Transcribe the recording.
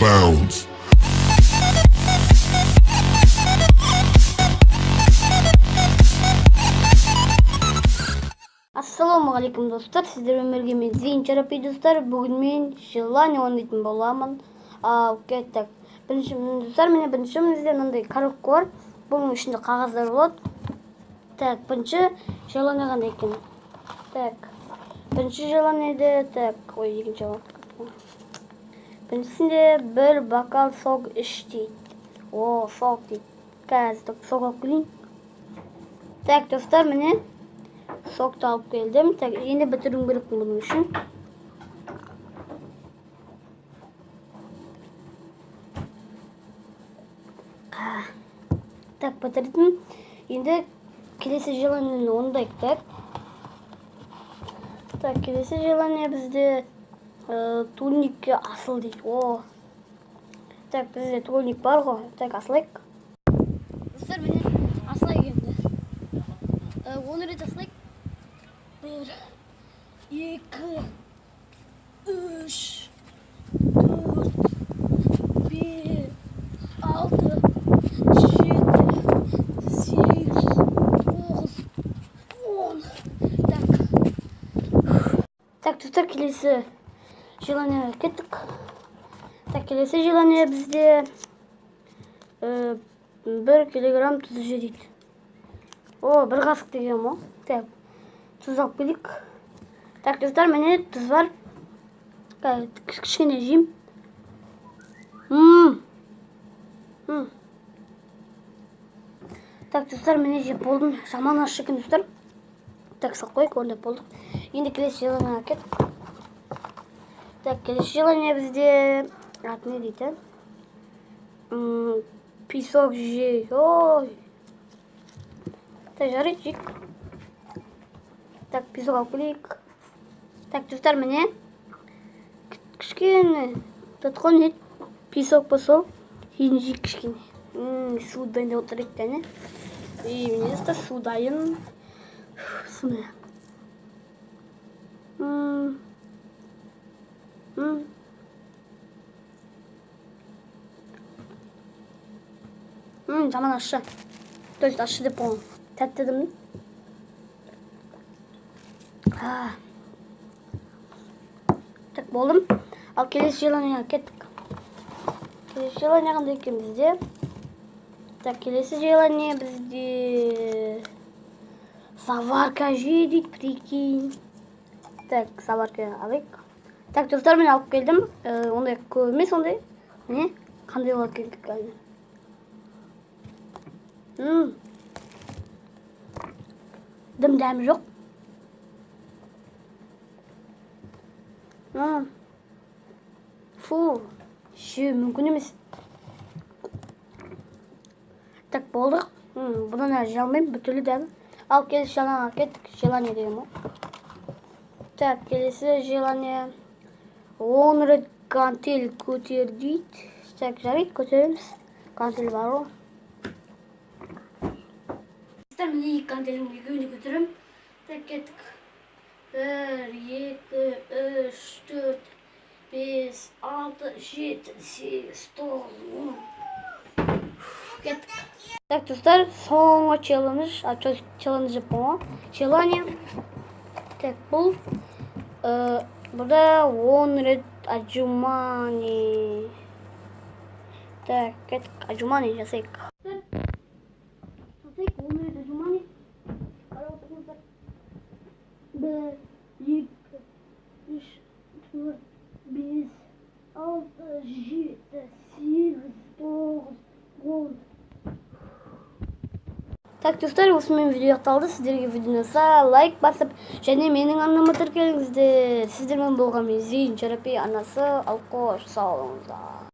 bounds. Ассалаумағалейкум достар, сіздермен бірге мен Зейін Чарапи достар. Бүгін мен желание ойнайтын боламын. Кеттік. Достар, міне бірінші мінізде мынандай коробка бар. Бұның ішінде қағаздар болады. Так, бірінші желание қандай екен? Так, бірінші желаниеде, екінші желание. Біріншісінде бір бокал сок іш дейді. Сок дейді. Қазір сок алып келейін. Так, достар, міне сокты алып келдім. Так, енді бітіруім керекпін бұның үшін. Так, бітірдім. Енді келесі желаниені орындайық. Так, келесі желание бізде турникке асыл дейді. Так, бізде турник бар ғой. Так, асылайық. Достар, міне асылайық енді. Оны рет асылайық. 1, 2, 3, 4, 5, 6, 7, 8, 9, 10. Так, достар, келесі желание кеттік. Так, келесі желание бізде 1 килограмм тұз жейді. Бір қасық деген мо. Так, тұз алып келейік. Так, достар, міне тұз бар. Кішкене жейм. Так, достар, міне жеп болдым. Жаман аш екен, достар. Так, салып қойып, орындап болдық. Енді келесі желание кеттік. Так, келесі желание бізде не дейді? Песок жей. Так, жарайды, жейік. Так, песок алып келейік. Так, достар, міне кішкене тұтқан ет. Песок басол. Кейін жейік кішкене. Су дайындап отырайық тәне. Міне достар, су дайын. Суны. Жаман ащы. То есть ащы деп болған. Тәтті дедім. Так, болдым. Ал келесі желанияға кеттік. Келесі желание қандай екен бізде? Так, келесі желание бізде заварка жей дейді, прикинь. Так, заварка алайық. Так, достар, мен алып келдім. Ондай көп емес, ондай. Міне, қандай болады келдік қазір. Дәмі жоқ. Фу, мүмкін емес. Так, болдық. Бұдан әже алмайым, бүтілі дәмі. Ал келесі желанияға кеттік. Желание деген ол. Так, келесі желание 10 рет гантель көтер дейді. Так, жарайды, көтереміз. Гантель бар ғой. Міне гантельдің екеуіне көтерем. Так, кеттік. 1, 2, 3, 4, 5, 6, 7, 8, 9, 10. Кеттік. Так, достар, соңғы челлендж. Челлендж деп болған. Желание. Так, бұл. Burada 10 рет отжиманий. Так, кеттік. Отжиманий жасайық. Жасайық, 10 рет отжиманий. Қарап отырыңыздар. 1, 2, 3, 4, 5, 6, 7, 8, 9, 10. Так, достар, осымен видео аяқталды. Сіздерге видеоны лайк басып, және менің арнама тіркеліңіздер. Сіздермен болған мен Зейін Чарапи анасы. Ал қош, сау болыңыздар.